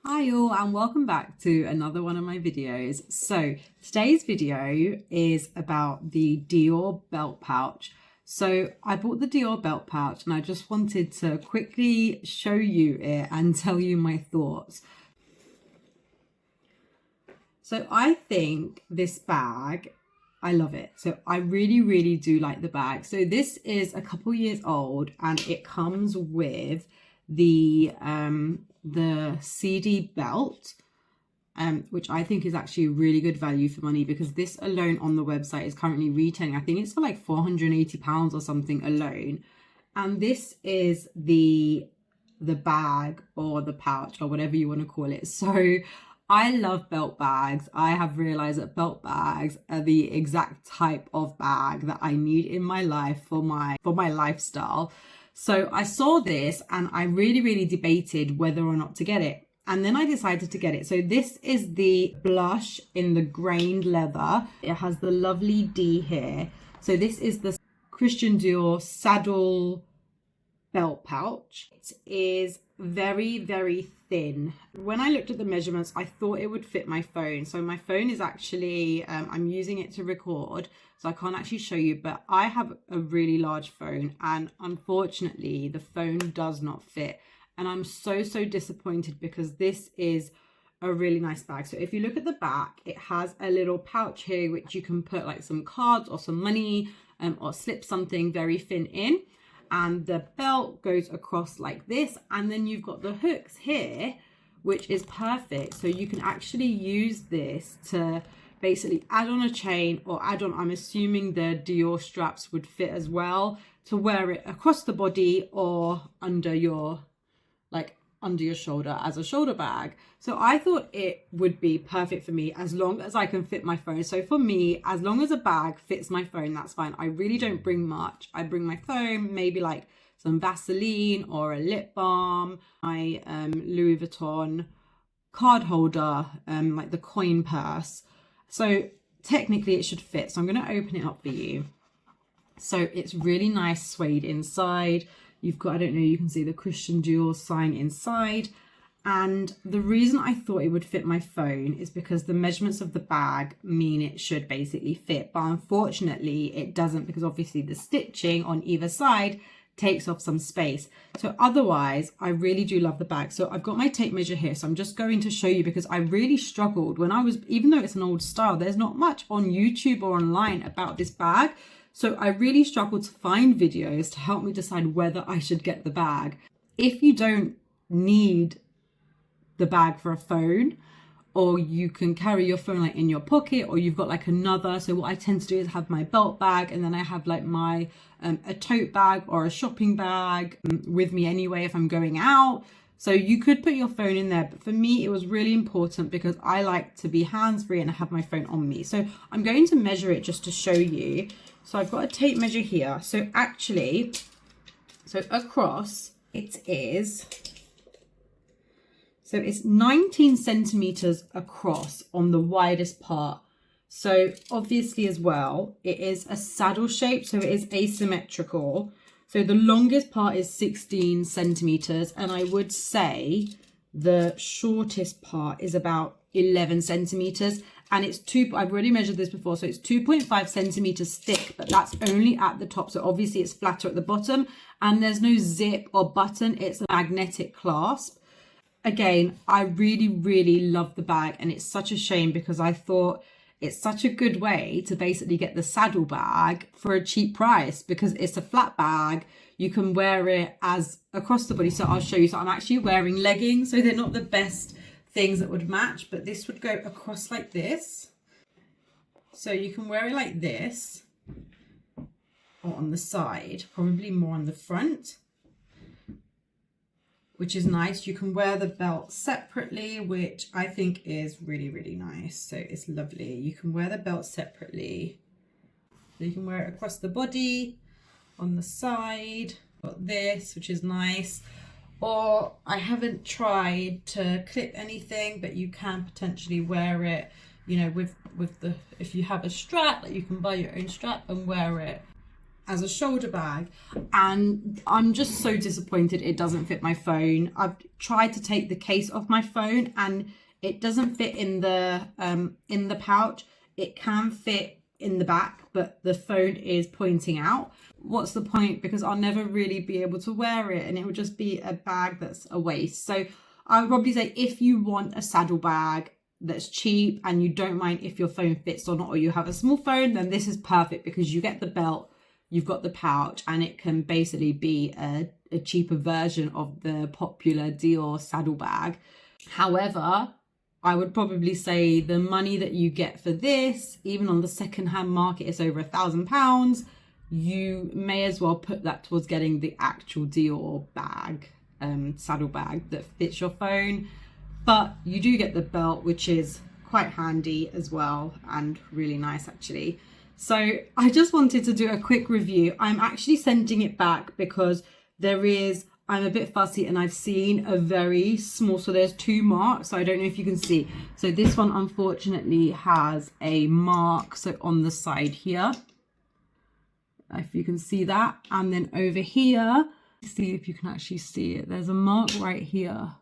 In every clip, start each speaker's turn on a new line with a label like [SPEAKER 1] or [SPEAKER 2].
[SPEAKER 1] Hi all and welcome back to another one of my videos. So today's video is about the Dior belt pouch. So I bought the Dior belt pouch and I just wanted to quickly show you it and tell you my thoughts. So I think this bag, I love it. So I really do like the bag. So this is a couple years old and it comes with the CD belt, which I think is actually really good value for money, because this alone on the website is currently retailing, I think it's for like £480 or something alone. And this is the bag or the pouch or whatever you want to call it. So I love belt bags. I have realized that belt bags are the exact type of bag that I need in my life for my lifestyle. So I saw this and I really debated whether or not to get it. And then I decided to get it. So this is the blush in the grained leather. It has the lovely D here. So this is the Christian Dior saddle belt pouch. It is very thin. When I looked at the measurements, I thought it would fit my phone. So my phone is actually, I'm using it to record, so I can't actually show you, but I have a really large phone and unfortunately the phone does not fit. And I'm so disappointed because this is a really nice bag. So if you look at the back, it has a little pouch here which you can put like some cards or some money or slip something very thin in. And the belt goes across like this, and then you've got the hooks here, which is perfect. So you can actually use this to basically add on a chain or add on, I'm assuming the Dior straps would fit as well, to wear it across the body or under your shoulder as a shoulder bag. So I thought it would be perfect for me as long as I can fit my phone. So for me, as long as a bag fits my phone, that's fine. I really don't bring much. I bring my phone, maybe like some Vaseline or a lip balm, my Louis Vuitton card holder, like the coin purse. So technically it should fit. So I'm going to open it up for you. So it's really nice suede inside. You've got, I don't know, you can see the Christian Dior sign inside. And the reason I thought it would fit my phone is because the measurements of the bag mean it should basically fit. But unfortunately, it doesn't, because obviously the stitching on either side takes off some space. So otherwise, I really do love the bag. So I've got my tape measure here. So I'm just going to show you, because I really struggled when I was, even though it's an old style, there's not much on YouTube or online about this bag. So I really struggled to find videos to help me decide whether I should get the bag. If you don't need the bag for a phone, or you can carry your phone like in your pocket, or you've got like another. So what I tend to do is have my belt bag, and then I have like my a tote bag or a shopping bag with me anyway if I'm going out. So you could put your phone in there, but for me it was really important because I like to be hands-free and have my phone on me. So I'm going to measure it just to show you. So I've got a tape measure here. So actually, so across it is, so it's 19 centimeters across on the widest part. So obviously as well, it is a saddle shape, so it is asymmetrical. So the longest part is 16 centimeters, and I would say the shortest part is about 11 centimeters. And it's I've already measured this before, so it's 2.5 centimeters thick, but that's only at the top. So obviously it's flatter at the bottom, and there's no zip or button. It's a magnetic clasp. Again, I really love the bag, and it's such a shame because I thought it's such a good way to basically get the saddle bag for a cheap price, because it's a flat bag. You can wear it as across the body. So I'll show you. So I'm actually wearing leggings, so they're not the best things that would match, but this would go across like this. So you can wear it like this, or on the side, probably more on the front, which is nice. You can wear the belt separately, which I think is really nice. So it's lovely. You can wear the belt separately. So you can wear it across the body, on the side. Got this, which is nice. Or I haven't tried to clip anything, but you can potentially wear it, you know, with the, if you have a strap, like you can buy your own strap and wear it as a shoulder bag, and I'm just so disappointed it doesn't fit my phone. I've tried to take the case off my phone and it doesn't fit in the pouch. It can fit in the back, but the phone is pointing out. What's the point? Because I'll never really be able to wear it and it would just be a bag that's a waste. So I would probably say if you want a saddle bag that's cheap and you don't mind if your phone fits or not, or you have a small phone, then this is perfect because you get the belt, you've got the pouch, and it can basically be a cheaper version of the popular Dior saddle bag. However, I would probably say the money that you get for this, even on the secondhand market, is over £1,000. You may as well put that towards getting the actual Dior bag, saddle bag that fits your phone. But you do get the belt, which is quite handy as well and really nice actually. So I just wanted to do a quick review. I'm actually sending it back because I'm a bit fussy and I've seen a very small, so there's 2 marks. So I don't know if you can see. So this one unfortunately has a mark, so on the side here, if you can see that. And then over here, see if you can actually see it, there's a mark right here.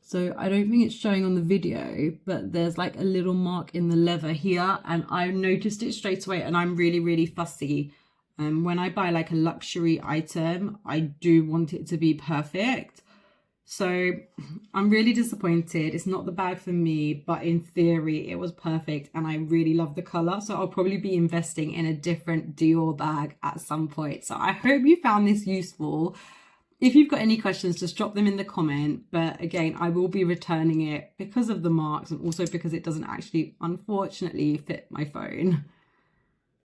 [SPEAKER 1] So I don't think it's showing on the video, but there's like a little mark in the leather here, and I noticed it straight away, and I'm really, really fussy. When I buy like a luxury item, I do want it to be perfect. So I'm really disappointed. It's not the bag for me, but in theory it was perfect and I really love the color. So I'll probably be investing in a different Dior bag at some point. So I hope you found this useful. If you've got any questions, just drop them in the comment. But again, I will be returning it because of the marks and also because it doesn't actually, unfortunately, fit my phone.